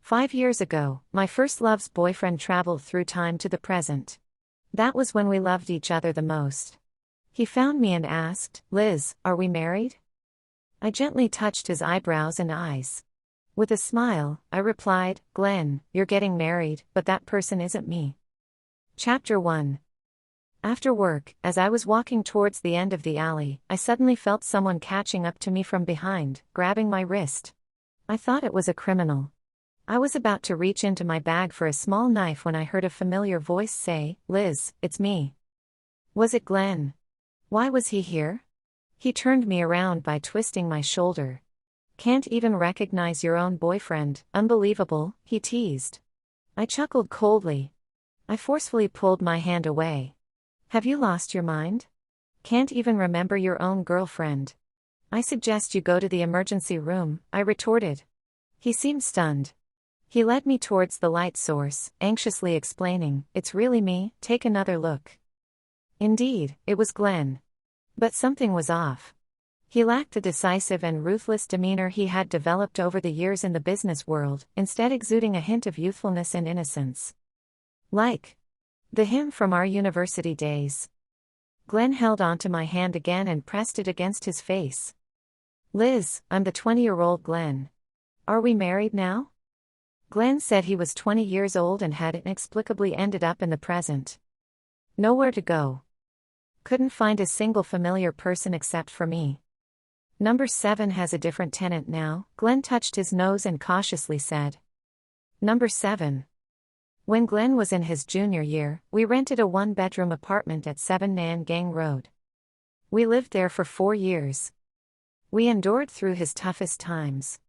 5 years ago, my first love's boyfriend traveled through time to the present. That was when we loved each other the most. He found me and asked, "Liz, are we married?" I gently touched his eyebrows and eyes. With a smile, I replied, "Glenn, you're getting married, but that person isn't me." Chapter 1. After work, as I was walking towards the end of the alley, I suddenly felt someone catching up to me from behind, grabbing my wrist. I thought it was a criminal. I was about to reach into my bag for a small knife when I heard a familiar voice say, "Liz, it's me." Was it Glenn? Why was he here? He turned me around by twisting my shoulder. "Can't even recognize your own boyfriend, unbelievable," he teased. I chuckled coldly. I forcefully pulled my hand away. "Have you lost your mind? Can't even remember your own girlfriend?" "I suggest you go to the emergency room," I retorted. He seemed stunned. He led me towards the light source, anxiously explaining, "It's really me, take another look." Indeed, it was Glenn. But something was off. He lacked the decisive and ruthless demeanor he had developed over the years in the business world, instead exuding a hint of youthfulness and innocence. Like the him from our university days. Glenn held onto my hand again and pressed it against his face. "Liz, I'm the 20-year-old Glenn. Are we married now?" Glenn said he was 20 years old and had inexplicably ended up in the present. Nowhere to go. Couldn't find a single familiar person except for me. "Number 7 has a different tenant now," Glenn touched his nose and cautiously said. Number 7. When Glenn was in his junior year, we rented a one-bedroom apartment at 7 Nan Gang Road. We lived there for 4 years. We endured through his toughest times.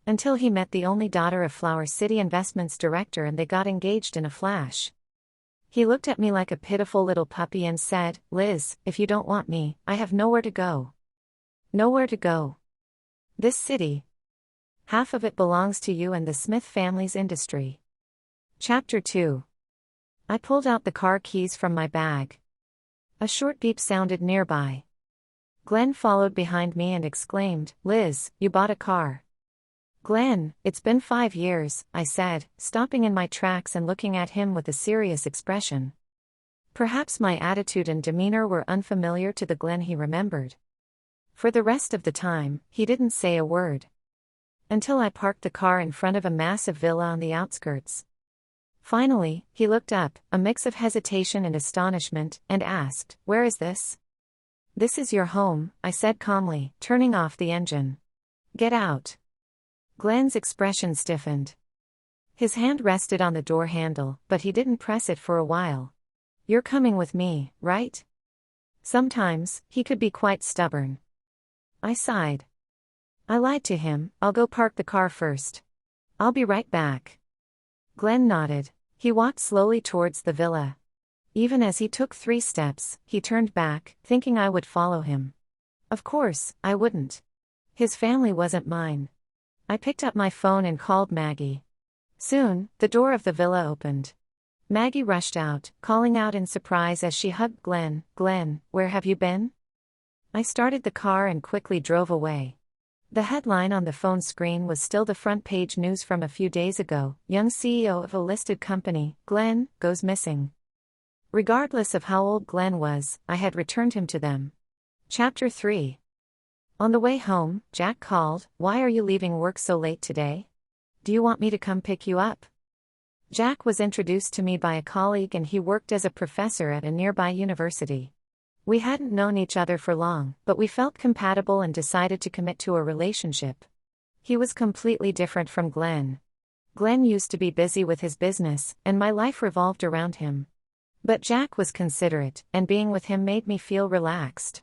Until he met the only daughter of Flower City Investments director and they got engaged in a flash. He looked at me like a pitiful little puppy and said, "Liz, if you don't want me, I have nowhere to go." Nowhere to go. This city. Half of it belongs to you and the Smith family's industry. Chapter 2. I pulled out the car keys from my bag. A short beep sounded nearby. Glenn followed behind me and exclaimed, "Liz, you bought a car." "Glenn, it's been 5 years," I said, stopping in my tracks and looking at him with a serious expression. Perhaps my attitude and demeanor were unfamiliar to the Glenn he remembered. For the rest of the time, he didn't say a word. Until I parked the car in front of a massive villa on the outskirts. Finally, he looked up, a mix of hesitation and astonishment, and asked, "Where is this?" "This is your home," I said calmly, turning off the engine. "Get out." Glenn's expression stiffened. His hand rested on the door handle, but he didn't press it for a while. "You're coming with me, right?" Sometimes, he could be quite stubborn. I sighed. I lied to him, "I'll go park the car first. I'll be right back." Glenn nodded. He walked slowly towards the villa. Even as he took 3 steps, he turned back, thinking I would follow him. Of course, I wouldn't. His family wasn't mine. I picked up my phone and called Maggie. Soon, the door of the villa opened. Maggie rushed out, calling out in surprise as she hugged Glenn, "Glenn, where have you been?" I started the car and quickly drove away. The headline on the phone screen was still the front page news from a few days ago: young CEO of a listed company, Glenn, goes missing. Regardless of how old Glenn was, I had returned him to them. Chapter 3. On the way home, Jack called, "Why are you leaving work so late today? Do you want me to come pick you up?" Jack was introduced to me by a colleague and he worked as a professor at a nearby university. We hadn't known each other for long, but we felt compatible and decided to commit to a relationship. He was completely different from Glenn. Glenn used to be busy with his business, and my life revolved around him. But Jack was considerate, and being with him made me feel relaxed.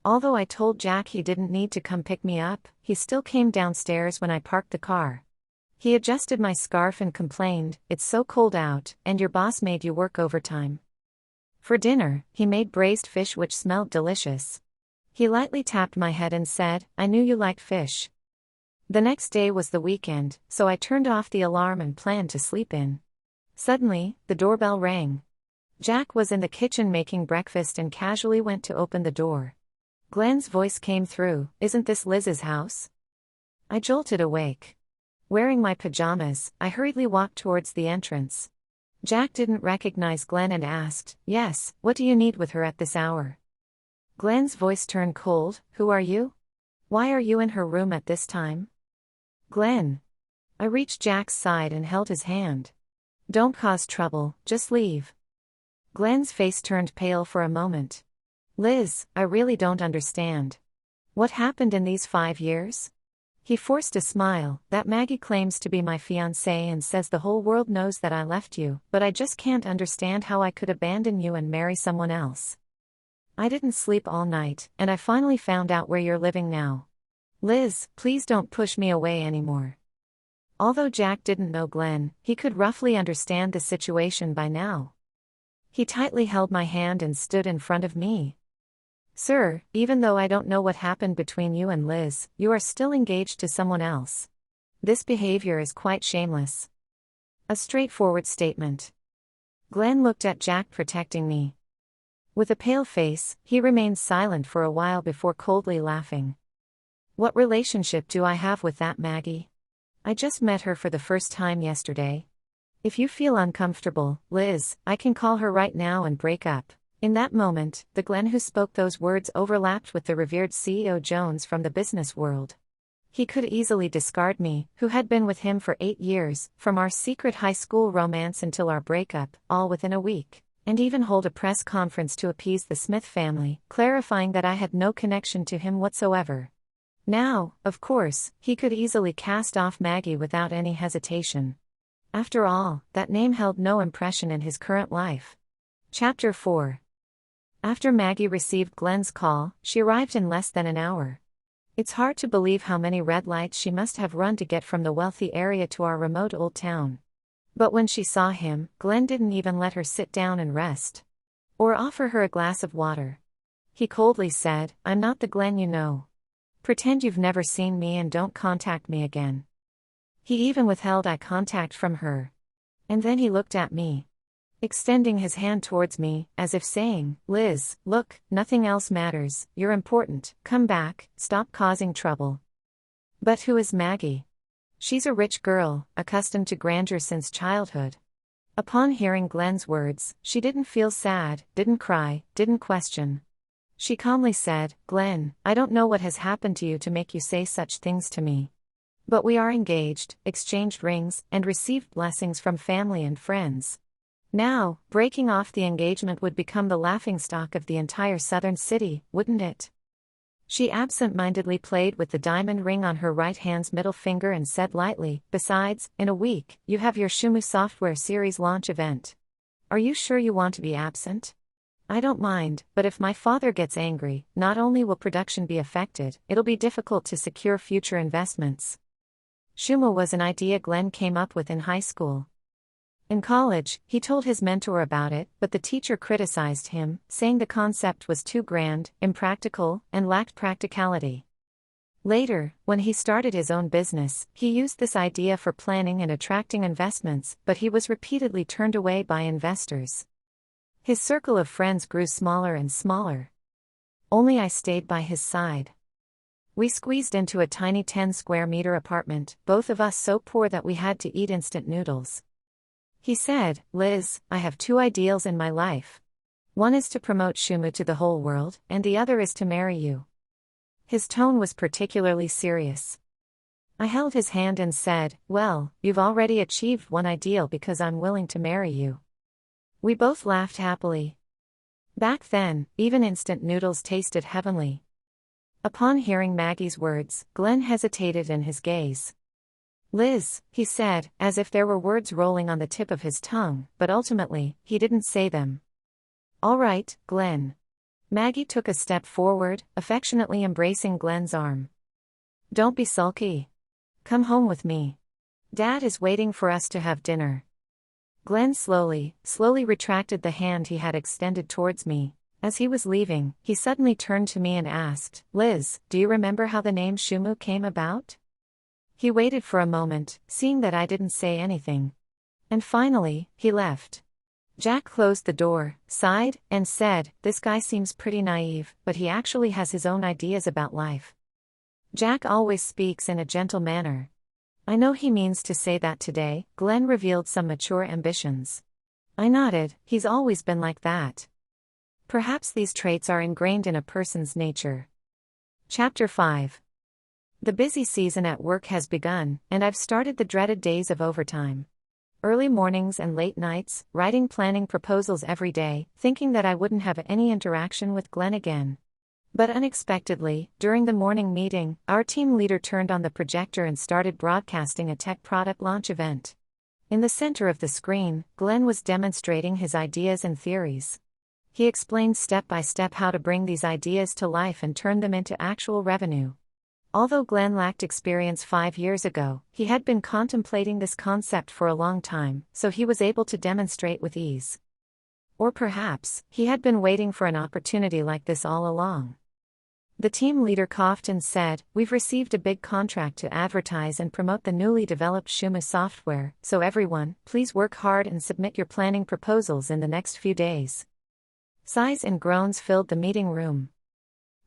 Although I told Jack he didn't need to come pick me up, he still came downstairs when I parked the car. He adjusted my scarf and complained, "It's so cold out, and your boss made you work overtime." For dinner, he made braised fish which smelled delicious. He lightly tapped my head and said, "I knew you liked fish." The next day was the weekend, so I turned off the alarm and planned to sleep in. Suddenly, the doorbell rang. Jack was in the kitchen making breakfast and casually went to open the door. Glenn's voice came through, "Isn't this Liz's house?" I jolted awake. Wearing my pajamas, I hurriedly walked towards the entrance. Jack didn't recognize Glenn and asked, "Yes, what do you need with her at this hour?" Glenn's voice turned cold. "Who are you? Why are you in her room at this time?" "Glenn." I reached Jack's side and held his hand. "Don't cause trouble, just leave." Glenn's face turned pale for a moment. "Liz, I really don't understand. What happened in these 5 years?" He forced a smile. "That Maggie claims to be my fiancée and says the whole world knows that I left you, but I just can't understand how I could abandon you and marry someone else. I didn't sleep all night, and I finally found out where you're living now. Liz, please don't push me away anymore." Although Jack didn't know Glenn, he could roughly understand the situation by now. He tightly held my hand and stood in front of me. "Sir, even though I don't know what happened between you and Liz, you are still engaged to someone else. This behavior is quite shameless." A straightforward statement. Glenn looked at Jack, protecting me. With a pale face, he remained silent for a while before coldly laughing. "What relationship do I have with that Maggie? I just met her for the first time yesterday. If you feel uncomfortable, Liz, I can call her right now and break up." In that moment, the Glenn who spoke those words overlapped with the revered CEO Jones from the business world. He could easily discard me, who had been with him for 8 years, from our secret high school romance until our breakup, all within a week, and even hold a press conference to appease the Smith family, clarifying that I had no connection to him whatsoever. Now, of course, he could easily cast off Maggie without any hesitation. After all, that name held no impression in his current life. Chapter 4. After Maggie received Glenn's call, she arrived in less than an hour. It's hard to believe how many red lights she must have run to get from the wealthy area to our remote old town. But when she saw him, Glenn didn't even let her sit down and rest. Or offer her a glass of water. He coldly said, "I'm not the Glenn you know. Pretend you've never seen me and don't contact me again." He even withheld eye contact from her. And then he looked at me, extending his hand towards me, as if saying, "Liz, look, nothing else matters, you're important, come back, stop causing trouble." But who is Maggie? She's a rich girl, accustomed to grandeur since childhood. Upon hearing Glenn's words, she didn't feel sad, didn't cry, didn't question. She calmly said, "Glenn, I don't know what has happened to you to make you say such things to me. But we are engaged, exchanged rings, and received blessings from family and friends. Now, breaking off the engagement would become the laughingstock of the entire southern city, wouldn't it?" She absent-mindedly played with the diamond ring on her right hand's middle finger and said lightly, "Besides, in a week, you have your Shumu software series launch event. Are you sure you want to be absent? I don't mind, but if my father gets angry, not only will production be affected, it'll be difficult to secure future investments." Shumu was an idea Glenn came up with in high school. In college, he told his mentor about it, but the teacher criticized him, saying the concept was too grand, impractical, and lacked practicality. Later, when he started his own business, he used this idea for planning and attracting investments, but he was repeatedly turned away by investors. His circle of friends grew smaller and smaller. Only I stayed by his side. We squeezed into a tiny 10-square-meter apartment, both of us so poor that we had to eat instant noodles. He said, "Liz, I have 2 ideals in my life. One is to promote Shumu to the whole world, and the other is to marry you." His tone was particularly serious. I held his hand and said, "Well, you've already achieved one ideal because I'm willing to marry you." We both laughed happily. Back then, even instant noodles tasted heavenly. Upon hearing Maggie's words, Glenn hesitated in his gaze. "Liz," he said, as if there were words rolling on the tip of his tongue, but ultimately, he didn't say them. "All right, Glenn." Maggie took a step forward, affectionately embracing Glenn's arm. "Don't be sulky. Come home with me. Dad is waiting for us to have dinner." Glenn slowly retracted the hand he had extended towards me. As he was leaving, he suddenly turned to me and asked, "Liz, do you remember how the name Shumu came about?" He waited for a moment, seeing that I didn't say anything. And finally, he left. Jack closed the door, sighed, and said, "This guy seems pretty naive, but he actually has his own ideas about life." Jack always speaks in a gentle manner. I know he means to say that today. Glenn revealed some mature ambitions. I nodded. He's always been like that. Perhaps these traits are ingrained in a person's nature. Chapter 5. The busy season at work has begun, and I've started the dreaded days of overtime. Early mornings and late nights, writing planning proposals every day, thinking that I wouldn't have any interaction with Glenn again. But unexpectedly, during the morning meeting, our team leader turned on the projector and started broadcasting a tech product launch event. In the center of the screen, Glenn was demonstrating his ideas and theories. He explained step by step how to bring these ideas to life and turn them into actual revenue. Although Glenn lacked experience 5 years ago, he had been contemplating this concept for a long time, so he was able to demonstrate with ease. Or perhaps, he had been waiting for an opportunity like this all along. The team leader coughed and said, "We've received a big contract to advertise and promote the newly developed Shuma software, so everyone, please work hard and submit your planning proposals in the next few days." Sighs and groans filled the meeting room.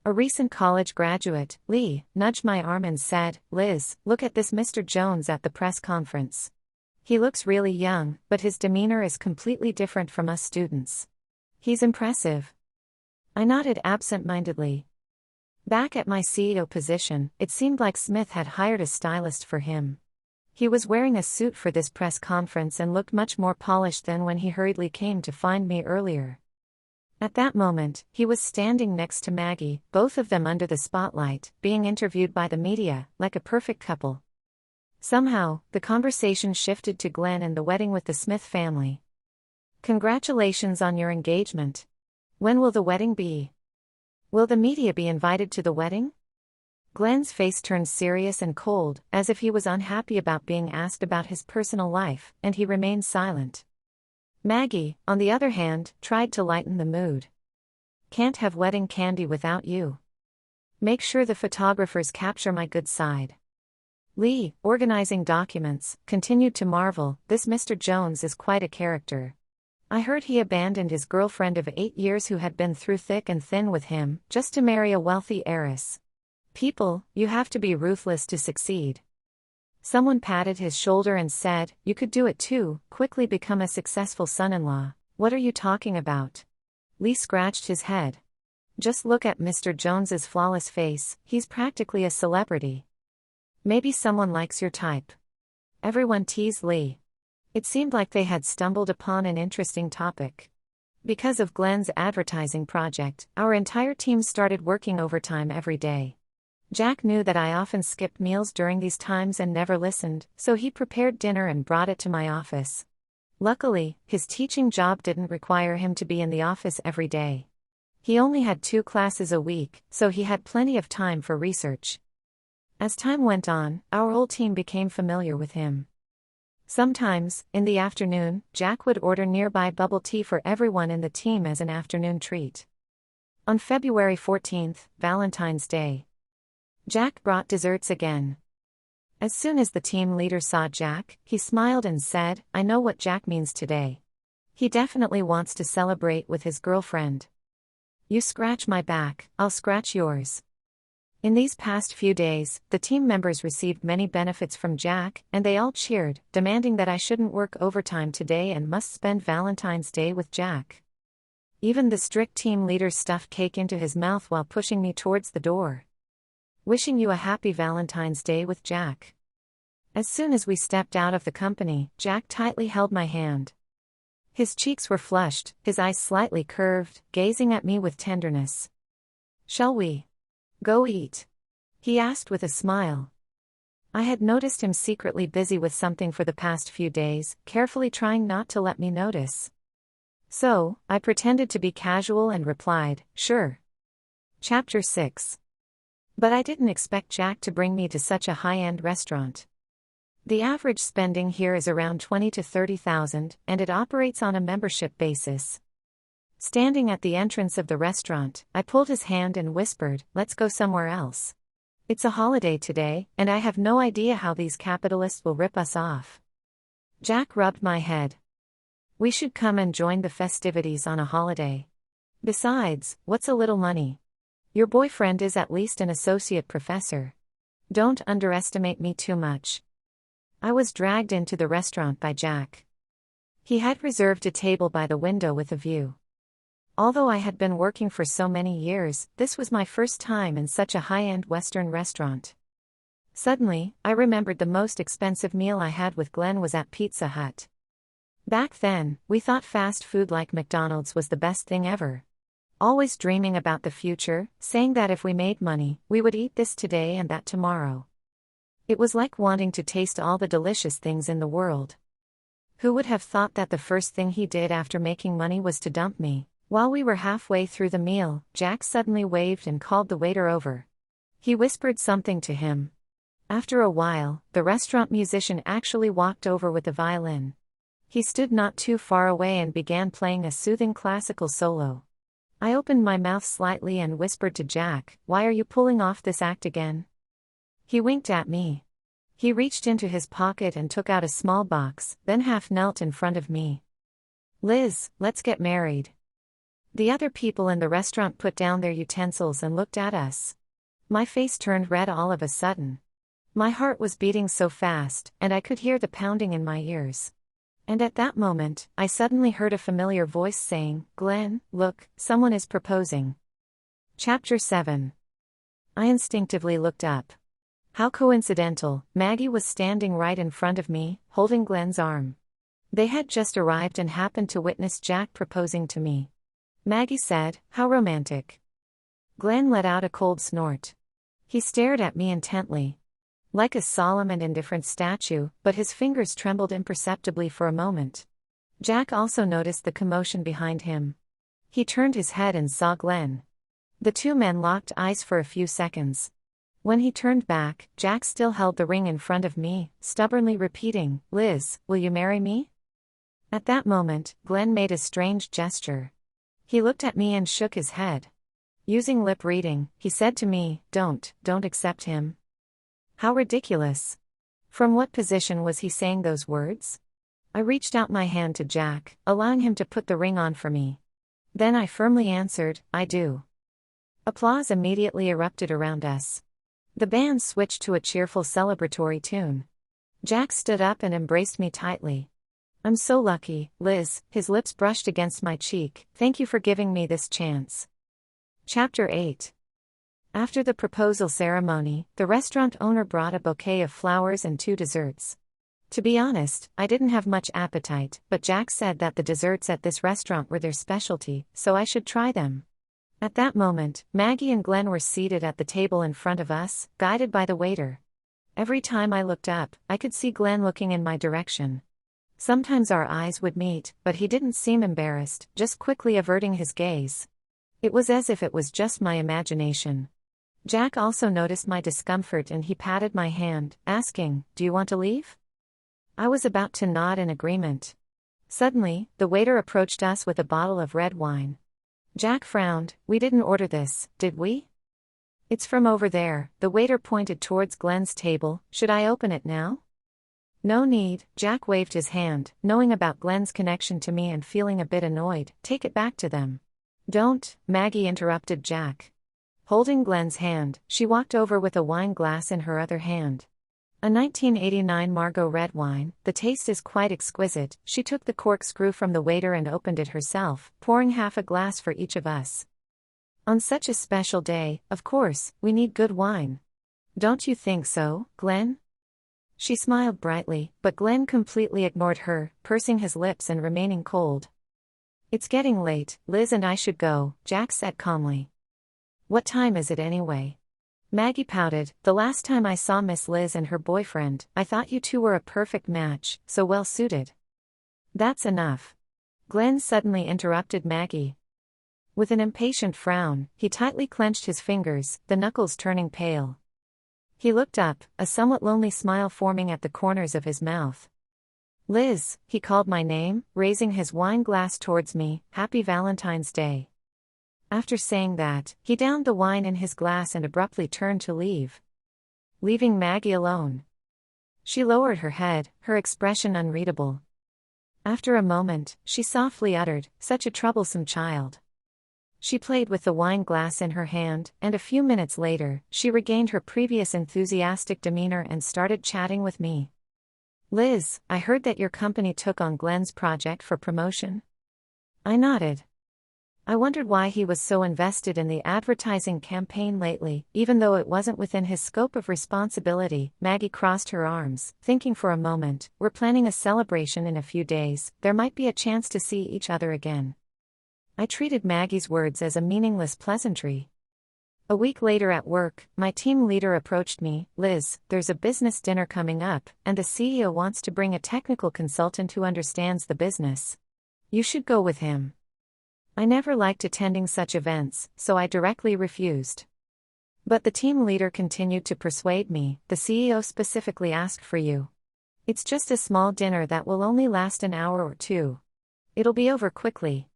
A recent college graduate, Lee, nudged my arm and said, "Liz, look at this Mr. Jones at the press conference. He looks really young, but his demeanor is completely different from us students. He's impressive." I nodded absent-mindedly. Back at my CEO position, it seemed like Smith had hired a stylist for him. He was wearing a suit for this press conference and looked much more polished than when he hurriedly came to find me earlier. At that moment, he was standing next to Maggie, both of them under the spotlight, being interviewed by the media, like a perfect couple. Somehow, the conversation shifted to Glenn and the wedding with the Smith family. "Congratulations on your engagement. When will the wedding be? Will the media be invited to the wedding?" Glenn's face turned serious and cold, as if he was unhappy about being asked about his personal life, and he remained silent. Maggie, on the other hand, tried to lighten the mood. "Can't have wedding candy without you. Make sure the photographers capture my good side." Lee, organizing documents, continued to marvel, "This Mr. Jones is quite a character. I heard he abandoned his girlfriend of 8 years who had been through thick and thin with him, just to marry a wealthy heiress. People, you have to be ruthless to succeed." Someone patted his shoulder and said, "You could do it too, quickly become a successful son-in-law." "What are you talking about?" Lee scratched his head. "Just look at Mr. Jones's flawless face, he's practically a celebrity. Maybe someone likes your type." Everyone teased Lee. It seemed like they had stumbled upon an interesting topic. Because of Glenn's advertising project, our entire team started working overtime every day. Jack knew that I often skipped meals during these times and never listened, so he prepared dinner and brought it to my office. Luckily, his teaching job didn't require him to be in the office every day. He only had 2 classes a week, so he had plenty of time for research. As time went on, our whole team became familiar with him. Sometimes, in the afternoon, Jack would order nearby bubble tea for everyone in the team as an afternoon treat. On February 14th, Valentine's Day, Jack brought desserts again. As soon as the team leader saw Jack, he smiled and said, "I know what Jack means today. He definitely wants to celebrate with his girlfriend. You scratch my back, I'll scratch yours." In these past few days, the team members received many benefits from Jack, and they all cheered, demanding that I shouldn't work overtime today and must spend Valentine's Day with Jack. Even the strict team leader stuffed cake into his mouth while pushing me towards the door. "Wishing you a happy Valentine's Day with Jack." As soon as we stepped out of the company, Jack tightly held my hand. His cheeks were flushed, his eyes slightly curved, gazing at me with tenderness. "Shall we go eat?" he asked with a smile. I had noticed him secretly busy with something for the past few days, carefully trying not to let me notice. So, I pretended to be casual and replied, "Sure." Chapter 6. But I didn't expect Jack to bring me to such a high-end restaurant. The average spending here is around $20,000 to $30,000, and it operates on a membership basis. Standing at the entrance of the restaurant, I pulled his hand and whispered, "Let's go somewhere else. It's a holiday today, and I have no idea how these capitalists will rip us off." Jack rubbed my head. "We should come and join the festivities on a holiday. Besides, what's a little money? Your boyfriend is at least an associate professor. Don't underestimate me too much." I was dragged into the restaurant by Jack. He had reserved a table by the window with a view. Although I had been working for so many years, this was my first time in such a high-end Western restaurant. Suddenly, I remembered the most expensive meal I had with Glenn was at Pizza Hut. Back then, we thought fast food like McDonald's was the best thing ever. Always dreaming about the future, saying that if we made money, we would eat this today and that tomorrow. It was like wanting to taste all the delicious things in the world. Who would have thought that the first thing he did after making money was to dump me? While we were halfway through the meal, Jack suddenly waved and called the waiter over. He whispered something to him. After a while, the restaurant musician actually walked over with a violin. He stood not too far away and began playing a soothing classical solo. I opened my mouth slightly and whispered to Jack, "Why are you pulling off this act again?" He winked at me. He reached into his pocket and took out a small box, then half knelt in front of me. "Liz, let's get married." The other people in the restaurant put down their utensils and looked at us. My face turned red all of a sudden. My heart was beating so fast, and I could hear the pounding in my ears. And at that moment, I suddenly heard a familiar voice saying, "Glenn, look, someone is proposing." Chapter 7. I instinctively looked up. How coincidental, Maggie was standing right in front of me, holding Glenn's arm. They had just arrived and happened to witness Jack proposing to me. Maggie said, "How romantic." Glenn let out a cold snort. He stared at me intently, like a solemn and indifferent statue, but his fingers trembled imperceptibly for a moment. Jack also noticed the commotion behind him. He turned his head and saw Glenn. The two men locked eyes for a few seconds. When he turned back, Jack still held the ring in front of me, stubbornly repeating, "Liz, will you marry me?" At that moment, Glenn made a strange gesture. He looked at me and shook his head. Using lip reading, he said to me, don't accept him." How ridiculous. From what position was he saying those words? I reached out my hand to Jack, allowing him to put the ring on for me. Then I firmly answered, "I do." Applause immediately erupted around us. The band switched to a cheerful celebratory tune. Jack stood up and embraced me tightly. "I'm so lucky, Liz," his lips brushed against my cheek. "Thank you for giving me this chance." Chapter 8. After the proposal ceremony, the restaurant owner brought a bouquet of flowers and 2 desserts. To be honest, I didn't have much appetite, but Jack said that the desserts at this restaurant were their specialty, so I should try them. At that moment, Maggie and Glenn were seated at the table in front of us, guided by the waiter. Every time I looked up, I could see Glenn looking in my direction. Sometimes our eyes would meet, but he didn't seem embarrassed, just quickly averting his gaze. It was as if it was just my imagination. Jack also noticed my discomfort and he patted my hand, asking, "Do you want to leave?" I was about to nod in agreement. Suddenly, the waiter approached us with a bottle of red wine. Jack frowned. "We didn't order this, did we?" "It's from over there," the waiter pointed towards Glenn's table. "Should I open it now?" "No need," Jack waved his hand, knowing about Glenn's connection to me and feeling a bit annoyed. "Take it back to them." "Don't," Maggie interrupted Jack. Holding Glenn's hand, she walked over with a wine glass in her other hand. A 1989 Margaux red wine, the taste is quite exquisite. She took the corkscrew from the waiter and opened it herself, pouring half a glass for each of us. On such a special day, of course, we need good wine. Don't you think so, Glenn? She smiled brightly, but Glenn completely ignored her, pursing his lips and remaining cold. "It's getting late, Liz and I should go," Jack said calmly. "What time is it anyway?" Maggie pouted. "The last time I saw Miss Liz and her boyfriend, I thought you two were a perfect match, so well suited." "That's enough." Glenn suddenly interrupted Maggie. With an impatient frown, he tightly clenched his fingers, the knuckles turning pale. He looked up, a somewhat lonely smile forming at the corners of his mouth. "Liz," he called my name, raising his wine glass towards me. "Happy Valentine's Day." After saying that, he downed the wine in his glass and abruptly turned to leave. Leaving Maggie alone. She lowered her head, her expression unreadable. After a moment, she softly uttered, "Such a troublesome child." She played with the wine glass in her hand, and a few minutes later, she regained her previous enthusiastic demeanor and started chatting with me. Liz, I heard that your company took on Glenn's project for promotion. I nodded. I wondered why he was so invested in the advertising campaign lately, even though it wasn't within his scope of responsibility. Maggie crossed her arms, thinking for a moment. We're planning a celebration in a few days, there might be a chance to see each other again. I treated Maggie's words as a meaningless pleasantry. A week later at work, my team leader approached me. Liz, there's a business dinner coming up, and the CEO wants to bring a technical consultant who understands the business. You should go with him. I never liked attending such events, so I directly refused. But the team leader continued to persuade me. The CEO specifically asked for you. It's just a small dinner that will only last an hour or two. It'll be over quickly.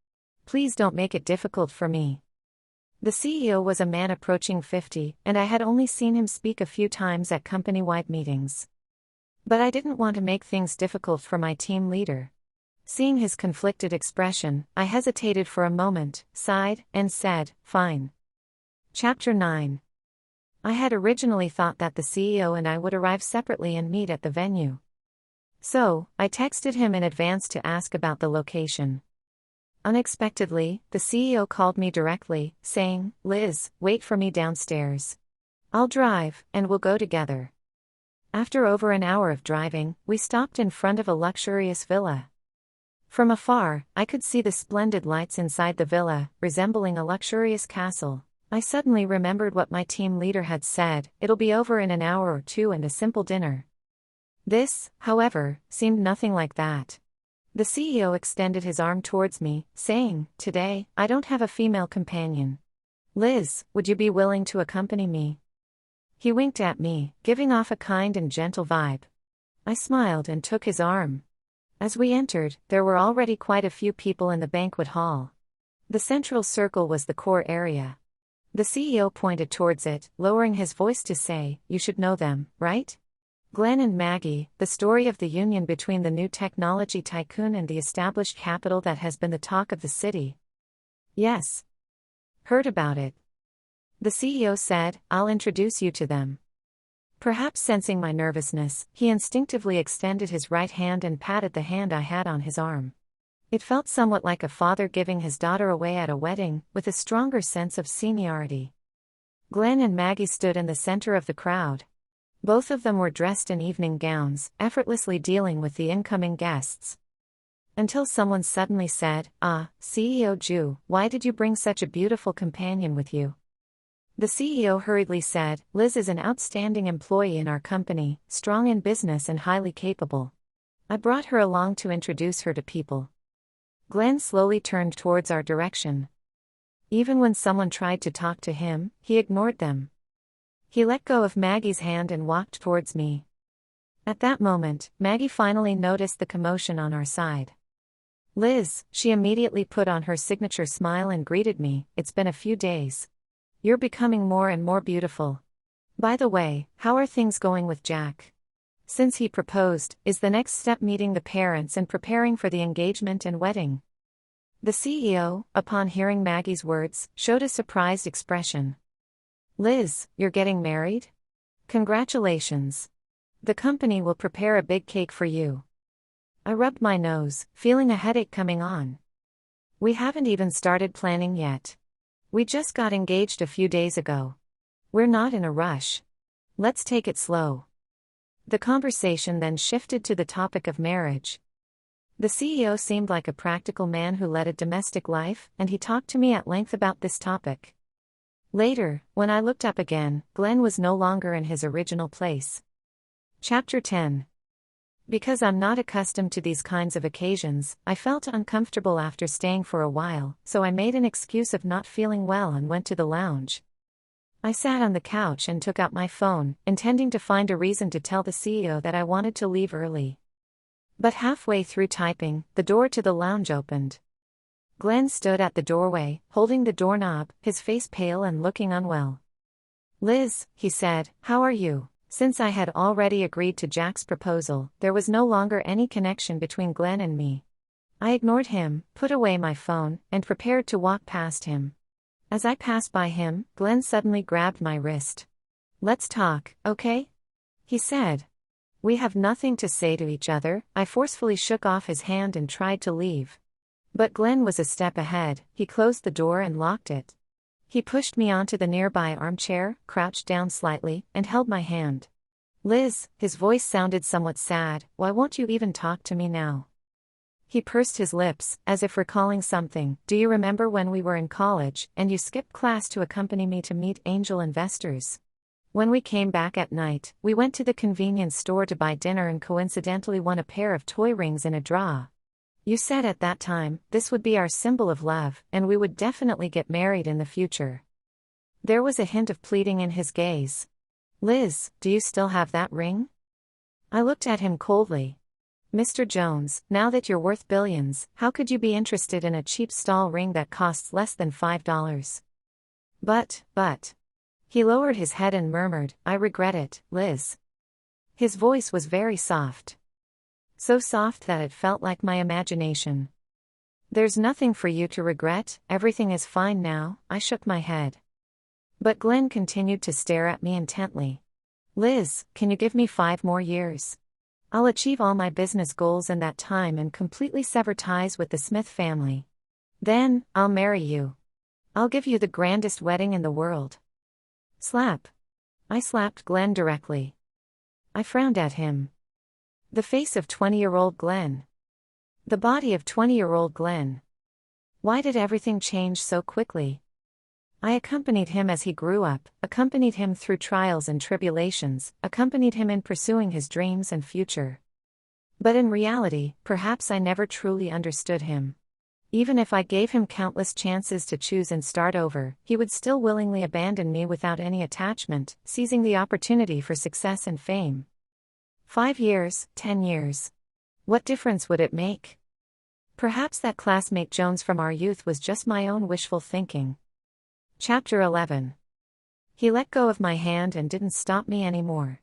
Please don't make it difficult for me. The CEO was a man approaching 50, and I had only seen him speak a few times at company-wide meetings. But I didn't want to make things difficult for my team leader. Seeing his conflicted expression, I hesitated for a moment, sighed, and said, fine. Chapter 9. I had originally thought that the CEO and I would arrive separately and meet at the venue. So, I texted him in advance to ask about the location. Unexpectedly, the CEO called me directly, saying, Liz, wait for me downstairs. I'll drive, and we'll go together. After over an hour of driving, we stopped in front of a luxurious villa. From afar, I could see the splendid lights inside the villa, resembling a luxurious castle. I suddenly remembered what my team leader had said, it'll be over in an hour or two and a simple dinner. This, however, seemed nothing like that. The CEO extended his arm towards me, saying, Today, I don't have a female companion. Liz, would you be willing to accompany me? He winked at me, giving off a kind and gentle vibe. I smiled and took his arm. As we entered, there were already quite a few people in the banquet hall. The central circle was the core area. The CEO pointed towards it, lowering his voice to say, You should know them, right? Glenn and Maggie, the story of the union between the new technology tycoon and the established capital that has been the talk of the city. Yes. Heard about it. The CEO said, I'll introduce you to them. Perhaps sensing my nervousness, he instinctively extended his right hand and patted the hand I had on his arm. It felt somewhat like a father giving his daughter away at a wedding, with a stronger sense of seniority. Glenn and Maggie stood in the center of the crowd. Both of them were dressed in evening gowns, effortlessly dealing with the incoming guests. Until someone suddenly said, CEO Ju, why did you bring such a beautiful companion with you? The CEO hurriedly said, Liz is an outstanding employee in our company, strong in business and highly capable. I brought her along to introduce her to people. Glenn slowly turned towards our direction. Even when someone tried to talk to him, he ignored them. He let go of Maggie's hand and walked towards me. At that moment, Maggie finally noticed the commotion on our side. Liz, she immediately put on her signature smile and greeted me, it's been a few days. You're becoming more and more beautiful. By the way, how are things going with Jack? Since he proposed, is the next step meeting the parents and preparing for the engagement and wedding? The CEO, upon hearing Maggie's words, showed a surprised expression. Liz, you're getting married? Congratulations. The company will prepare a big cake for you. I rubbed my nose, feeling a headache coming on. We haven't even started planning yet. We just got engaged a few days ago. We're not in a rush. Let's take it slow. The conversation then shifted to the topic of marriage. The CEO seemed like a practical man who led a domestic life, and he talked to me at length about this topic. Later, when I looked up again, Glenn was no longer in his original place. Chapter 10. Because I'm not accustomed to these kinds of occasions, I felt uncomfortable after staying for a while, so I made an excuse of not feeling well and went to the lounge. I sat on the couch and took out my phone, intending to find a reason to tell the CEO that I wanted to leave early. But halfway through typing, the door to the lounge opened. Glenn stood at the doorway, holding the doorknob, his face pale and looking unwell. Liz, he said, how are you? Since I had already agreed to Jack's proposal, there was no longer any connection between Glenn and me. I ignored him, put away my phone, and prepared to walk past him. As I passed by him, Glenn suddenly grabbed my wrist. Let's talk, okay? He said. We have nothing to say to each other. I forcefully shook off his hand and tried to leave. But Glenn was a step ahead. He closed the door and locked it. He pushed me onto the nearby armchair, crouched down slightly, and held my hand. Liz, his voice sounded somewhat sad, why won't you even talk to me now? He pursed his lips, as if recalling something. Do you remember when we were in college, and you skipped class to accompany me to meet angel investors? When we came back at night, we went to the convenience store to buy dinner and coincidentally won a pair of toy rings in a draw. You said at that time, this would be our symbol of love, and we would definitely get married in the future. There was a hint of pleading in his gaze. Liz, do you still have that ring? I looked at him coldly. Mr. Jones, now that you're worth billions, how could you be interested in a cheap stall ring that costs less than $5? But. He lowered his head and murmured, I regret it, Liz. His voice was very soft. So soft that it felt like my imagination. There's nothing for you to regret, everything is fine now. I shook my head. But Glenn continued to stare at me intently. Liz, can you give me 5 more years? I'll achieve all my business goals in that time and completely sever ties with the Smith family. Then, I'll marry you. I'll give you the grandest wedding in the world. Slap. I slapped Glenn directly. I frowned at him. The face of 20-year-old Glenn. The body of 20-year-old Glenn. Why did everything change so quickly? I accompanied him as he grew up, accompanied him through trials and tribulations, accompanied him in pursuing his dreams and future. But in reality, perhaps I never truly understood him. Even if I gave him countless chances to choose and start over, he would still willingly abandon me without any attachment, seizing the opportunity for success and fame. 5 years, 10 years. What difference would it make? Perhaps that classmate Jones from our youth was just my own wishful thinking. Chapter 11. He let go of my hand and didn't stop me anymore.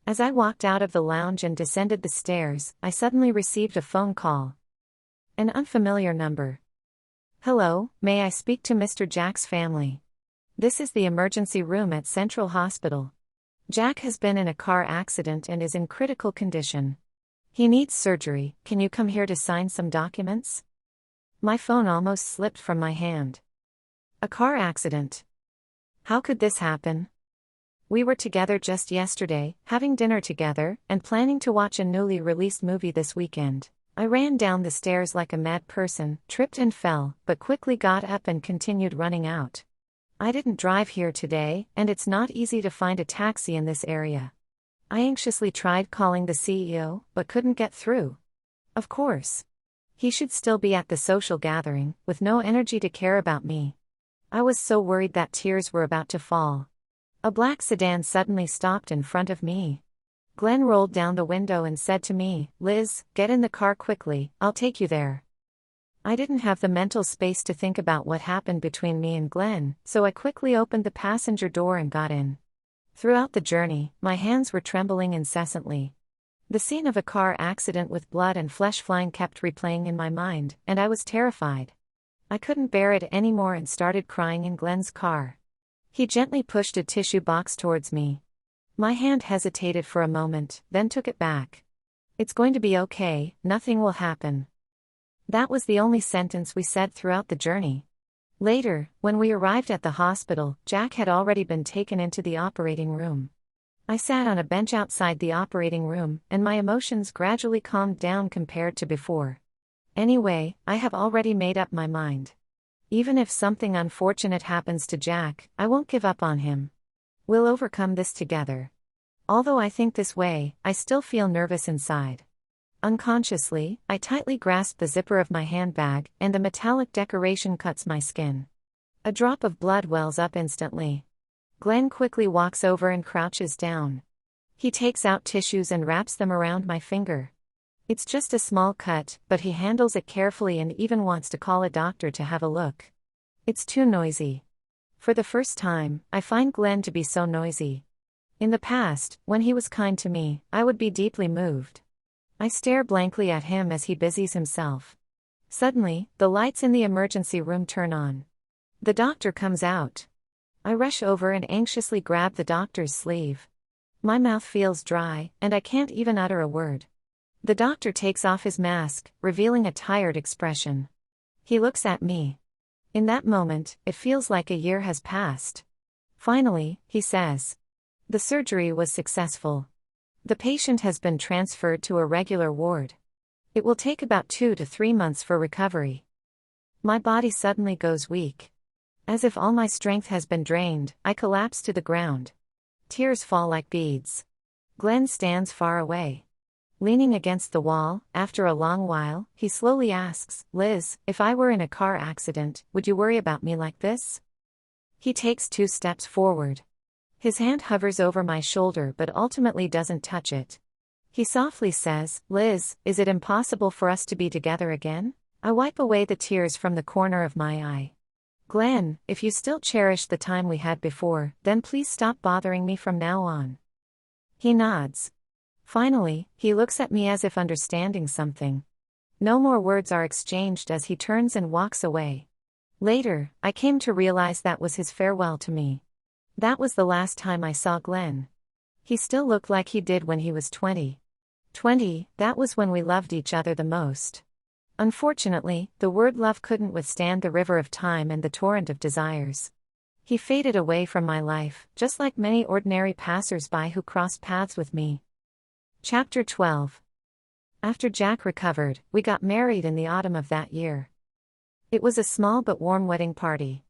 As I walked out of the lounge and descended the stairs, I suddenly received a phone call. An unfamiliar number. Hello, may I speak to Mr. Jack's family? This is the emergency room at Central Hospital. Jack has been in a car accident and is in critical condition. He needs surgery. Can you come here to sign some documents? My phone almost slipped from my hand. A car accident. How could this happen? We were together just yesterday, having dinner together, and planning to watch a newly released movie this weekend. I ran down the stairs like a mad person, tripped and fell, but quickly got up and continued running out. I didn't drive here today, and it's not easy to find a taxi in this area. I anxiously tried calling the CEO, but couldn't get through. Of course. He should still be at the social gathering, with no energy to care about me. I was so worried that tears were about to fall. A black sedan suddenly stopped in front of me. Glenn rolled down the window and said to me, Liz, get in the car quickly, I'll take you there. I didn't have the mental space to think about what happened between me and Glenn, so I quickly opened the passenger door and got in. Throughout the journey, my hands were trembling incessantly. The scene of a car accident with blood and flesh flying kept replaying in my mind, and I was terrified. I couldn't bear it anymore and started crying in Glenn's car. He gently pushed a tissue box towards me. My hand hesitated for a moment, then took it back. It's going to be okay, nothing will happen. That was the only sentence we said throughout the journey. Later, when we arrived at the hospital, Jack had already been taken into the operating room. I sat on a bench outside the operating room, and my emotions gradually calmed down compared to before. Anyway, I have already made up my mind. Even if something unfortunate happens to Jack, I won't give up on him. We'll overcome this together. Although I think this way, I still feel nervous inside. Unconsciously, I tightly grasp the zipper of my handbag, and the metallic decoration cuts my skin. A drop of blood wells up instantly. Glenn quickly walks over and crouches down. He takes out tissues and wraps them around my finger. It's just a small cut, but he handles it carefully and even wants to call a doctor to have a look. It's too noisy. For the first time, I find Glenn to be so noisy. In the past, when he was kind to me, I would be deeply moved. I stare blankly at him as he busies himself. Suddenly, the lights in the emergency room turn on. The doctor comes out. I rush over and anxiously grab the doctor's sleeve. My mouth feels dry, and I can't even utter a word. The doctor takes off his mask, revealing a tired expression. He looks at me. In that moment, it feels like a year has passed. Finally, he says, "The surgery was successful. The patient has been transferred to a regular ward. It will take about 2 to 3 months for recovery." My body suddenly goes weak. As if all my strength has been drained, I collapse to the ground. Tears fall like beads. Glenn stands far away. Leaning against the wall, after a long while, he slowly asks, "Liz, if I were in a car accident, would you worry about me like this?" He takes 2 steps forward. His hand hovers over my shoulder but ultimately doesn't touch it. He softly says, "Liz, is it impossible for us to be together again?" I wipe away the tears from the corner of my eye. "Glenn, if you still cherish the time we had before, then please stop bothering me from now on." He nods. Finally, he looks at me as if understanding something. No more words are exchanged as he turns and walks away. Later, I came to realize that was his farewell to me. That was the last time I saw Glenn. He still looked like he did when he was 20. 20, that was when we loved each other the most. Unfortunately, the word love couldn't withstand the river of time and the torrent of desires. He faded away from my life, just like many ordinary passers-by who crossed paths with me. Chapter 12. After Jack recovered, we got married in the autumn of that year. It was a small but warm wedding party.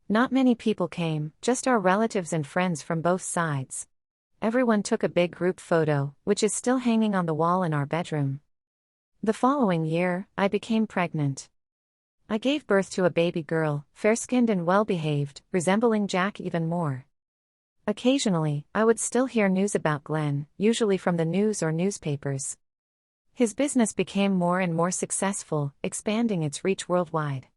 Not many people came, just our relatives and friends from both sides. Everyone took a big group photo, which is still hanging on the wall in our bedroom. The following year, I became pregnant. I gave birth to a baby girl, fair-skinned and well-behaved, resembling Jack even more. Occasionally, I would still hear news about Glenn, usually from the news or newspapers. His business became more and more successful, expanding its reach worldwide.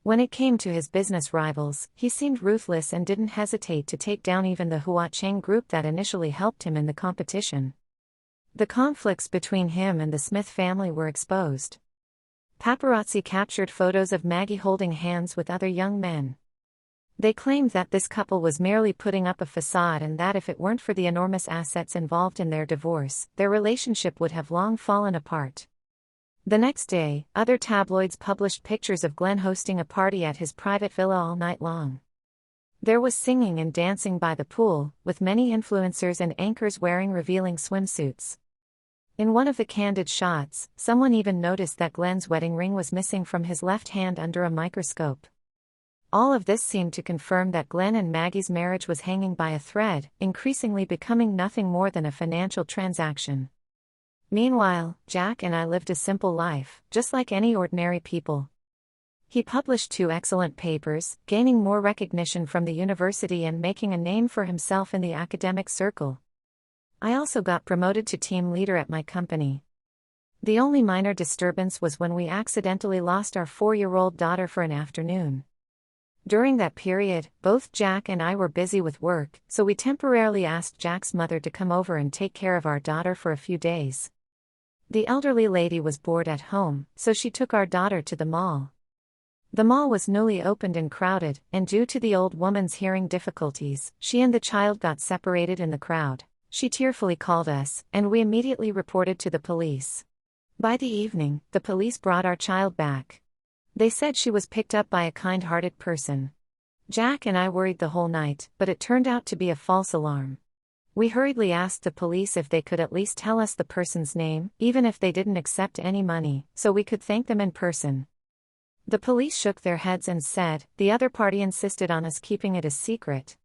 When it came to his business rivals, he seemed ruthless and didn't hesitate to take down even the Hua Cheng group that initially helped him in the competition. The conflicts between him and the Smith family were exposed. Paparazzi captured photos of Maggie holding hands with other young men. They claimed that this couple was merely putting up a facade and that if it weren't for the enormous assets involved in their divorce, their relationship would have long fallen apart. The next day, other tabloids published pictures of Glenn hosting a party at his private villa all night long. There was singing and dancing by the pool, with many influencers and anchors wearing revealing swimsuits. In one of the candid shots, someone even noticed that Glenn's wedding ring was missing from his left hand under a microscope. All of this seemed to confirm that Glenn and Maggie's marriage was hanging by a thread, increasingly becoming nothing more than a financial transaction. Meanwhile, Jack and I lived a simple life, just like any ordinary people. He published 2 excellent papers, gaining more recognition from the university and making a name for himself in the academic circle. I also got promoted to team leader at my company. The only minor disturbance was when we accidentally lost our 4-year-old daughter for an afternoon. During that period, both Jack and I were busy with work, so we temporarily asked Jack's mother to come over and take care of our daughter for a few days. The elderly lady was bored at home, so she took our daughter to the mall. The mall was newly opened and crowded, and due to the old woman's hearing difficulties, she and the child got separated in the crowd. She tearfully called us, and we immediately reported to the police. By the evening, the police brought our child back. They said she was picked up by a kind-hearted person. Jack and I worried the whole night, but it turned out to be a false alarm. We hurriedly asked the police if they could at least tell us the person's name, even if they didn't accept any money, so we could thank them in person. The police shook their heads and said, the other party insisted on us keeping it a secret.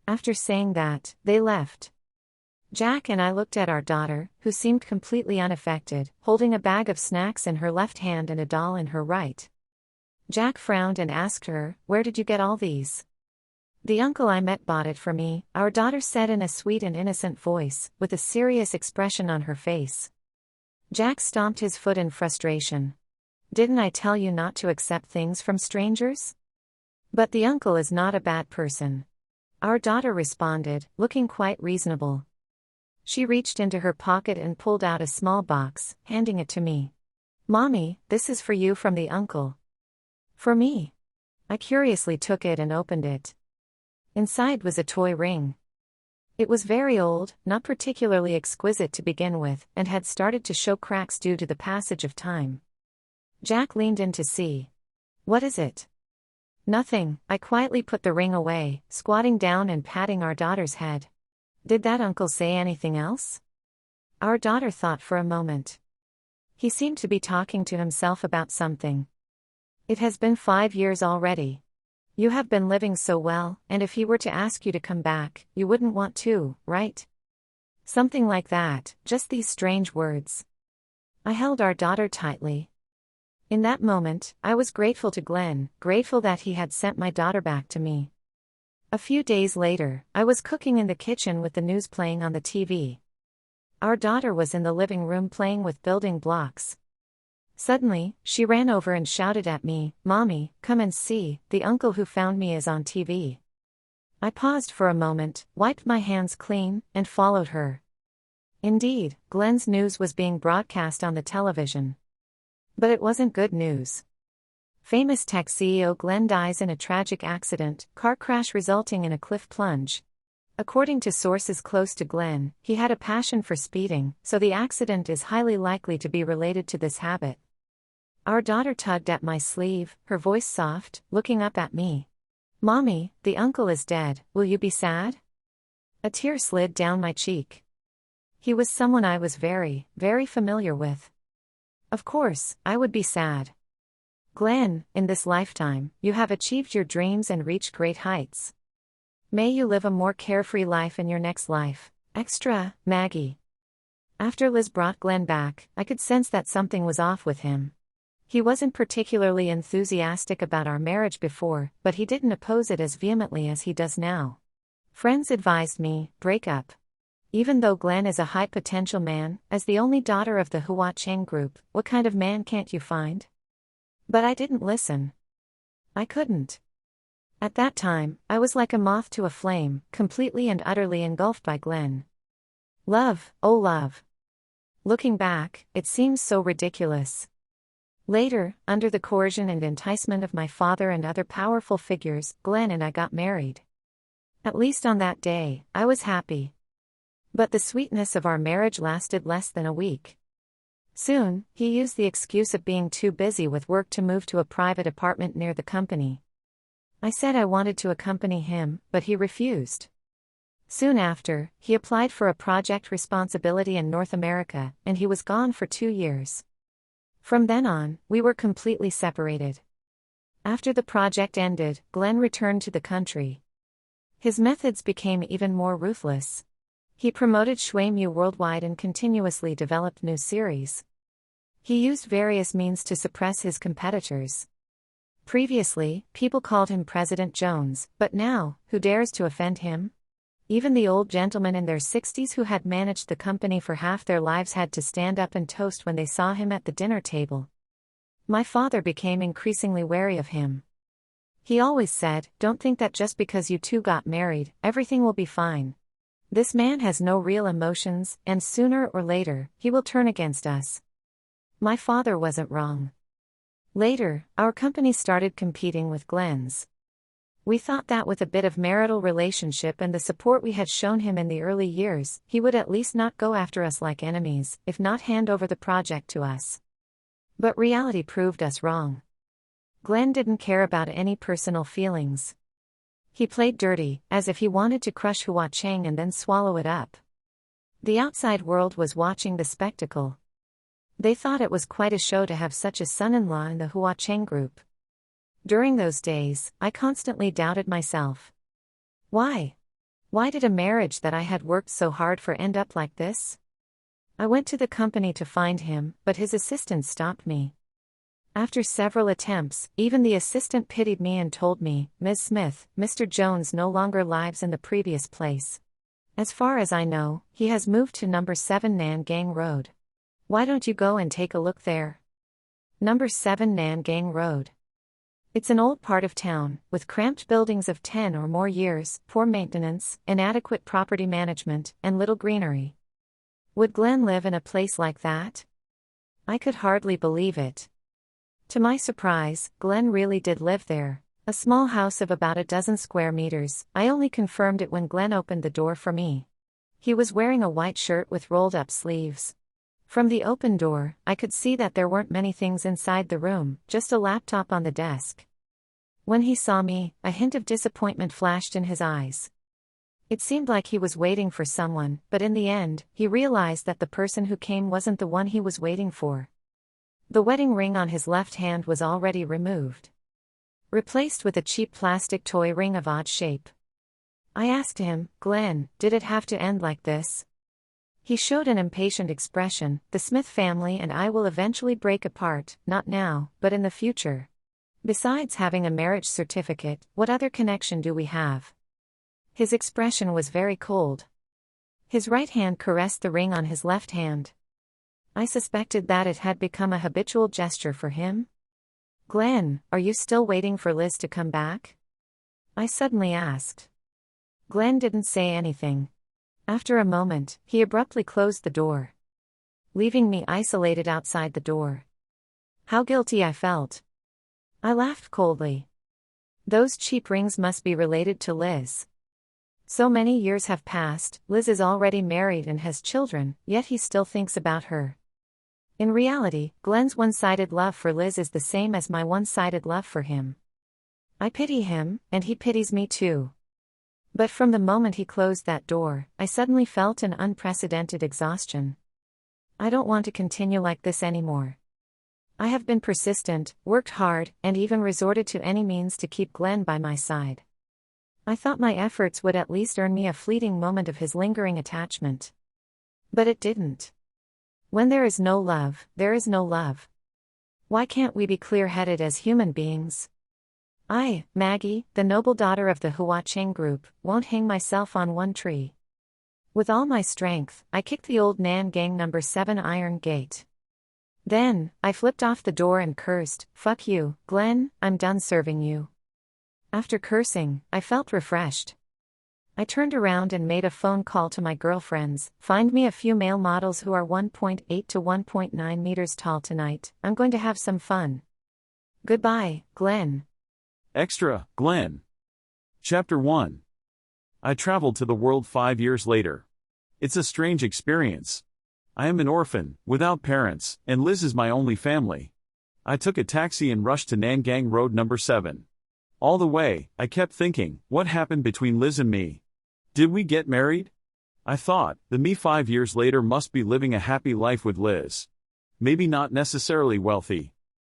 After saying that, they left. Jack and I looked at our daughter, who seemed completely unaffected, holding a bag of snacks in her left hand and a doll in her right. Jack frowned and asked her, "Where did you get all these?" "The uncle I met bought it for me," our daughter said in a sweet and innocent voice, with a serious expression on her face. Jack stomped his foot in frustration. "Didn't I tell you not to accept things from strangers?" "But the uncle is not a bad person," our daughter responded, looking quite reasonable. She reached into her pocket and pulled out a small box, handing it to me. "Mommy, this is for you from the uncle." "For me?" I curiously took it and opened it. Inside was a toy ring. It was very old, not particularly exquisite to begin with, and had started to show cracks due to the passage of time. Jack leaned in to see. "What is it?" "Nothing," I quietly put the ring away, squatting down and patting our daughter's head. "Did that uncle say anything else?" Our daughter thought for a moment. "He seemed to be talking to himself about something. It has been 5 years already. You have been living so well, and if he were to ask you to come back, you wouldn't want to, right?" Something like that, just these strange words. I held our daughter tightly. In that moment, I was grateful to Glenn, grateful that he had sent my daughter back to me. A few days later, I was cooking in the kitchen with the news playing on the TV. Our daughter was in the living room playing with building blocks. Suddenly, she ran over and shouted at me, "Mommy, come and see, the uncle who found me is on TV." I paused for a moment, wiped my hands clean, and followed her. Indeed, Glenn's news was being broadcast on the television. But it wasn't good news. Famous tech CEO Glenn dies in a tragic accident, car crash resulting in a cliff plunge. According to sources close to Glenn, he had a passion for speeding, so the accident is highly likely to be related to this habit. Our daughter tugged at my sleeve, her voice soft, looking up at me. "Mommy, the uncle is dead, will you be sad?" A tear slid down my cheek. He was someone I was very, very familiar with. Of course, I would be sad. "Glenn, in this lifetime, you have achieved your dreams and reached great heights. May you live a more carefree life in your next life. Extra, Maggie." After Liz brought Glenn back, I could sense that something was off with him. He wasn't particularly enthusiastic about our marriage before, but he didn't oppose it as vehemently as he does now. Friends advised me, break up. Even though Glenn is a high-potential man, as the only daughter of the Hua Cheng group, what kind of man can't you find? But I didn't listen. I couldn't. At that time, I was like a moth to a flame, completely and utterly engulfed by Glenn. Love, oh love. Looking back, it seems so ridiculous. Later, under the coercion and enticement of my father and other powerful figures, Glenn and I got married. At least on that day, I was happy. But the sweetness of our marriage lasted less than a week. Soon, he used the excuse of being too busy with work to move to a private apartment near the company. I said I wanted to accompany him, but he refused. Soon after, he applied for a project responsibility in North America, and he was gone for 2 years. From then on, we were completely separated. After the project ended, Glenn returned to the country. His methods became even more ruthless. He promoted Shuimu worldwide and continuously developed new series. He used various means to suppress his competitors. Previously, people called him President Jones, but now, who dares to offend him? Even the old gentlemen in their 60s who had managed the company for half their lives had to stand up and toast when they saw him at the dinner table. My father became increasingly wary of him. He always said, "Don't think that just because you two got married, everything will be fine. This man has no real emotions, and sooner or later, he will turn against us." My father wasn't wrong. Later, our company started competing with Glenn's. We thought that with a bit of marital relationship and the support we had shown him in the early years, he would at least not go after us like enemies, if not hand over the project to us. But reality proved us wrong. Glenn didn't care about any personal feelings. He played dirty, as if he wanted to crush Hua Cheng and then swallow it up. The outside world was watching the spectacle. They thought it was quite a show to have such a son-in-law in the Hua Cheng group. During those days, I constantly doubted myself. Why? Why did a marriage that I had worked so hard for end up like this? I went to the company to find him, but his assistant stopped me. After several attempts, even the assistant pitied me and told me, "Ms. Smith, Mr. Jones no longer lives in the previous place. As far as I know, he has moved to number 7 Nangang Road. Why don't you go and take a look there?" Number 7 Nangang Road. It's an old part of town, with cramped buildings of 10 or more years, poor maintenance, inadequate property management, and little greenery. Would Glenn live in a place like that? I could hardly believe it. To my surprise, Glenn really did live there. A small house of about a dozen square meters. I only confirmed it when Glenn opened the door for me. He was wearing a white shirt with rolled-up sleeves. From the open door, I could see that there weren't many things inside the room, just a laptop on the desk. When he saw me, a hint of disappointment flashed in his eyes. It seemed like he was waiting for someone, but in the end, he realized that the person who came wasn't the one he was waiting for. The wedding ring on his left hand was already removed, replaced with a cheap plastic toy ring of odd shape. I asked him, "Glenn, did it have to end like this?" He showed an impatient expression. "The Smith family and I will eventually break apart, not now, but in the future. Besides having a marriage certificate, what other connection do we have?" His expression was very cold. His right hand caressed the ring on his left hand. I suspected that it had become a habitual gesture for him. "Glenn, are you still waiting for Liz to come back?" I suddenly asked. Glenn didn't say anything. After a moment, he abruptly closed the door, leaving me isolated outside the door. How guilty I felt. I laughed coldly. Those cheap rings must be related to Liz. So many years have passed, Liz is already married and has children, yet he still thinks about her. In reality, Glenn's one-sided love for Liz is the same as my one-sided love for him. I pity him, and he pities me too. But from the moment he closed that door, I suddenly felt an unprecedented exhaustion. I don't want to continue like this anymore. I have been persistent, worked hard, and even resorted to any means to keep Glenn by my side. I thought my efforts would at least earn me a fleeting moment of his lingering attachment. But it didn't. When there is no love, there is no love. Why can't we be clear-headed as human beings? I, Maggie, the noble daughter of the Huacheng group, won't hang myself on one tree. With all my strength, I kicked the old Nangang No. 7 iron gate. Then, I flipped off the door and cursed, "Fuck you, Glenn, I'm done serving you." After cursing, I felt refreshed. I turned around and made a phone call to my girlfriends. "Find me a few male models who are 1.8 to 1.9 meters tall tonight. I'm going to have some fun. Goodbye, Glenn." Extra, Glenn. Chapter 1. I traveled to the world 5 years later. It's a strange experience. I am an orphan, without parents, and Liz is my only family. I took a taxi and rushed to Nangang Road No. 7. All the way, I kept thinking, what happened between Liz and me? Did we get married? I thought, the me 5 years later must be living a happy life with Liz. Maybe not necessarily wealthy.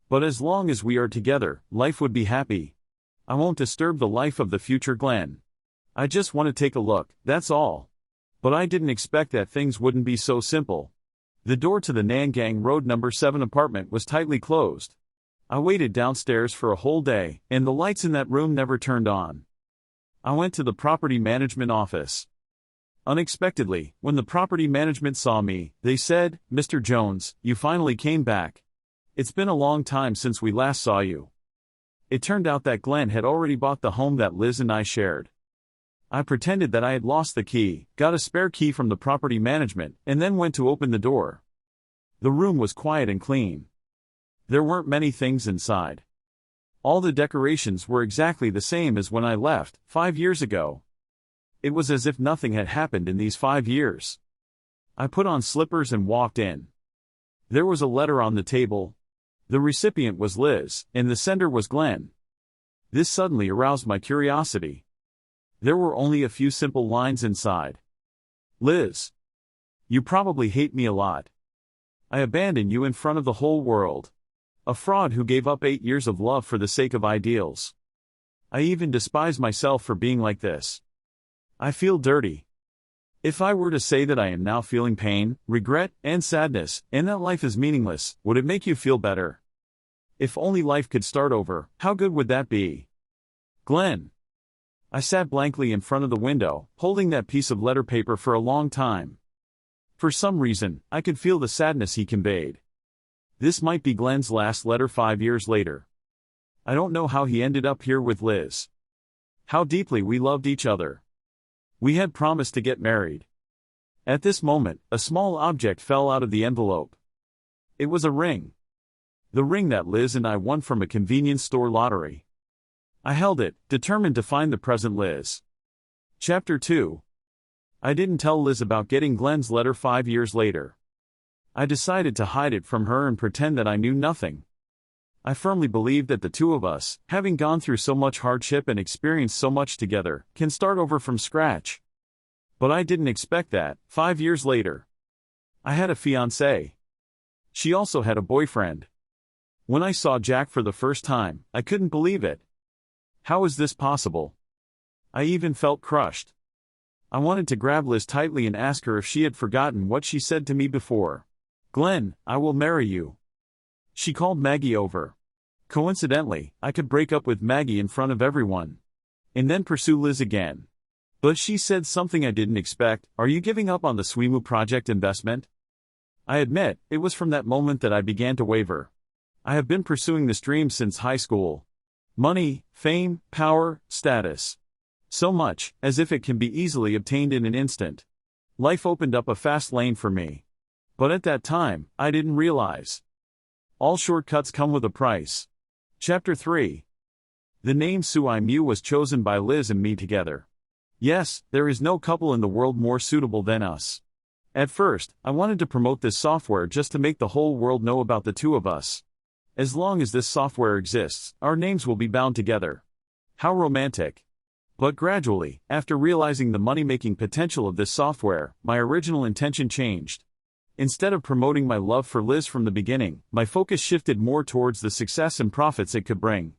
But as long as we are together, life would be happy. I won't disturb the life of the future Glenn. I just want to take a look, that's all. But I didn't expect that things wouldn't be so simple. The door to the Nangang Road No. 7 apartment was tightly closed. I waited downstairs for a whole day, and the lights in that room never turned on. I went to the property management office. Unexpectedly, when the property management saw me, they said, "Mr. Jones, you finally came back. It's been a long time since we last saw you." It turned out that Glenn had already bought the home that Liz and I shared. I pretended that I had lost the key, got a spare key from the property management, and then went to open the door. The room was quiet and clean. There weren't many things inside. All the decorations were exactly the same as when I left, 5 years ago. It was as if nothing had happened in these 5 years. I put on slippers and walked in. There was a letter on the table. The recipient was Liz, and the sender was Glenn. This suddenly aroused my curiosity. There were only a few simple lines inside. "Liz, you probably hate me a lot. I abandoned you in front of the whole world. A fraud who gave up 8 years of love for the sake of ideals. I even despise myself for being like this. I feel dirty. If I were to say that I am now feeling pain, regret, and sadness, and that life is meaningless, would it make you feel better? If only life could start over, how good would that be? Glenn." I sat blankly in front of the window, holding that piece of letter paper for a long time. For some reason, I could feel the sadness he conveyed. This might be Glenn's last letter 5 years later. I don't know how he ended up here with Liz. How deeply we loved each other. We had promised to get married. At this moment, a small object fell out of the envelope. It was a ring. The ring that Liz and I won from a convenience store lottery. I held it, determined to find the present Liz. Chapter 2. I didn't tell Liz about getting Glenn's letter 5 years later. I decided to hide it from her and pretend that I knew nothing. I firmly believe that the two of us, having gone through so much hardship and experienced so much together, can start over from scratch. But I didn't expect that, 5 years later. I had a fiancée. She also had a boyfriend. When I saw Jack for the first time, I couldn't believe it. How is this possible? I even felt crushed. I wanted to grab Liz tightly and ask her if she had forgotten what she said to me before. "Glenn, I will marry you." She called Maggie over. Coincidentally, I could break up with Maggie in front of everyone. And then pursue Liz again. But she said something I didn't expect. "Are you giving up on the SWIMU project investment?" I admit, it was from that moment that I began to waver. I have been pursuing this dream since high school. Money, fame, power, status. So much, as if it can be easily obtained in an instant. Life opened up a fast lane for me. But at that time, I didn't realize. All shortcuts come with a price. Chapter 3. The name SWIMU was chosen by Liz and me together. Yes, there is no couple in the world more suitable than us. At first, I wanted to promote this software just to make the whole world know about the two of us. As long as this software exists, our names will be bound together. How romantic. But gradually, after realizing the money-making potential of this software, my original intention changed. Instead of promoting my love for Liz from the beginning, my focus shifted more towards the success and profits it could bring.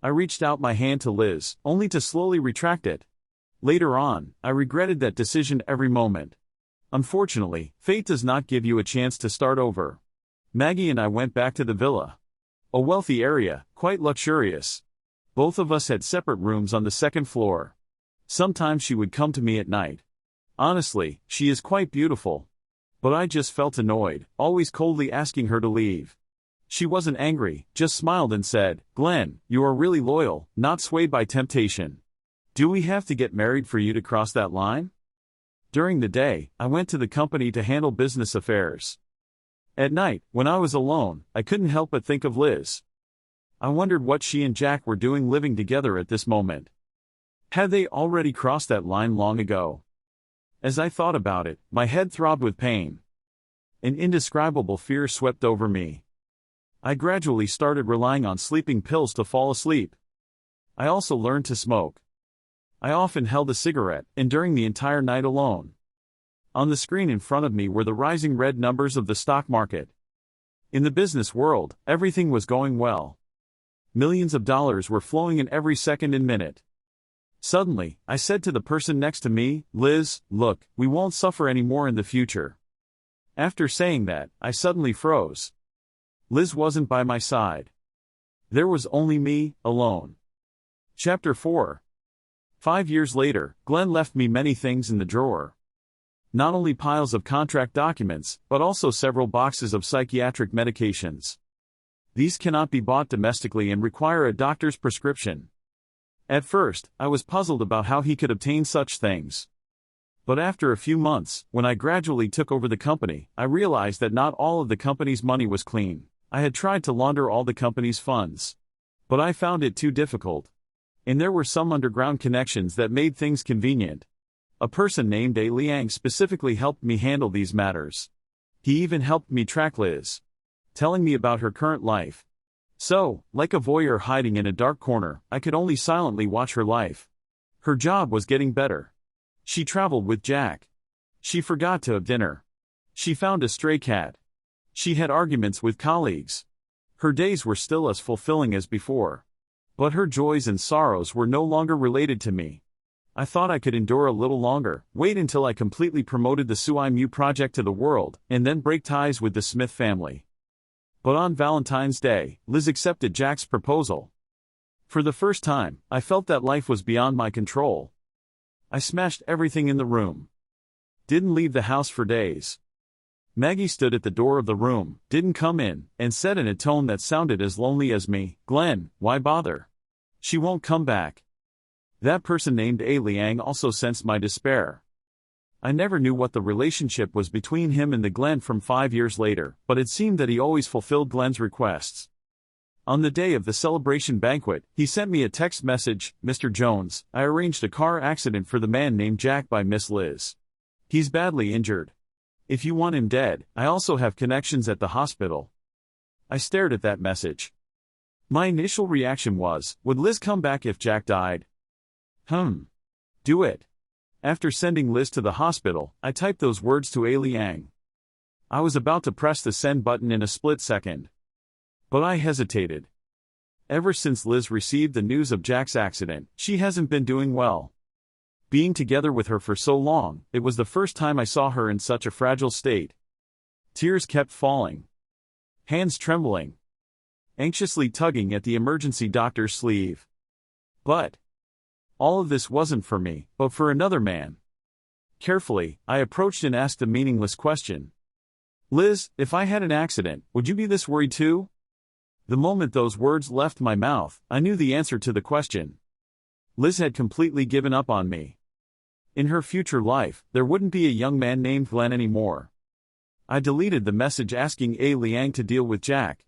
I reached out my hand to Liz, only to slowly retract it. Later on, I regretted that decision every moment. Unfortunately, fate does not give you a chance to start over. Maggie and I went back to the villa. A wealthy area, quite luxurious. Both of us had separate rooms on the second floor. Sometimes she would come to me at night. Honestly, she is quite beautiful. But I just felt annoyed, always coldly asking her to leave. She wasn't angry, just smiled and said, "Glenn, you are really loyal, not swayed by temptation. Do we have to get married for you to cross that line?" During the day, I went to the company to handle business affairs. At night, when I was alone, I couldn't help but think of Liz. I wondered what she and Jack were doing living together at this moment. Had they already crossed that line long ago? As I thought about it, my head throbbed with pain. An indescribable fear swept over me. I gradually started relying on sleeping pills to fall asleep. I also learned to smoke. I often held a cigarette, enduring the entire night alone. On the screen in front of me were the rising red numbers of the stock market. In the business world, everything was going well. Millions of dollars were flowing in every second and minute. Suddenly, I said to the person next to me, "Liz, look, we won't suffer anymore in the future." After saying that, I suddenly froze. Liz wasn't by my side. There was only me, alone. Chapter 4. 5 years later, Glenn left me many things in the drawer. Not only piles of contract documents, but also several boxes of psychiatric medications. These cannot be bought domestically and require a doctor's prescription. At first, I was puzzled about how he could obtain such things. But after a few months, when I gradually took over the company, I realized that not all of the company's money was clean. I had tried to launder all the company's funds. But I found it too difficult. And there were some underground connections that made things convenient. A person named A. Liang specifically helped me handle these matters. He even helped me track Liz, telling me about her current life. So, like a voyeur hiding in a dark corner, I could only silently watch her life. Her job was getting better. She traveled with Jack. She forgot to have dinner. She found a stray cat. She had arguments with colleagues. Her days were still as fulfilling as before. But her joys and sorrows were no longer related to me. I thought I could endure a little longer, wait until I completely promoted the SWIMU project to the world, and then break ties with the Smith family. But on Valentine's Day, Liz accepted Jack's proposal. For the first time, I felt that life was beyond my control. I smashed everything in the room. Didn't leave the house for days. Maggie stood at the door of the room, didn't come in, and said in a tone that sounded as lonely as me, "Glenn, why bother? She won't come back." That person named A. Liang also sensed my despair. I never knew what the relationship was between him and the Glenn from 5 years later, but it seemed that he always fulfilled Glenn's requests. On the day of the celebration banquet, he sent me a text message, "Mr. Jones, I arranged a car accident for the man named Jack by Miss Liz. He's badly injured. If you want him dead, I also have connections at the hospital. I stared at that message. My initial reaction was, would Liz come back if Jack died? Do it. After sending Liz to the hospital, I typed those words to A Liang. I was about to press the send button in a split second. But I hesitated. Ever since Liz received the news of Jack's accident, she hasn't been doing well. Being together with her for so long, it was the first time I saw her in such a fragile state. Tears kept falling. Hands trembling. Anxiously tugging at the emergency doctor's sleeve. But all of this wasn't for me, but for another man. Carefully, I approached and asked a meaningless question. Liz, if I had an accident, would you be this worried too? The moment those words left my mouth, I knew the answer to the question. Liz had completely given up on me. In her future life, there wouldn't be a young man named Glenn anymore. I deleted the message asking A Liang to deal with Jack.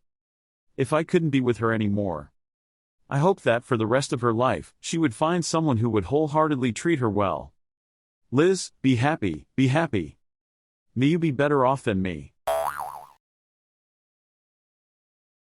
If I couldn't be with her anymore, I hoped that for the rest of her life, she would find someone who would wholeheartedly treat her well. Liz, be happy, be happy. May you be better off than me.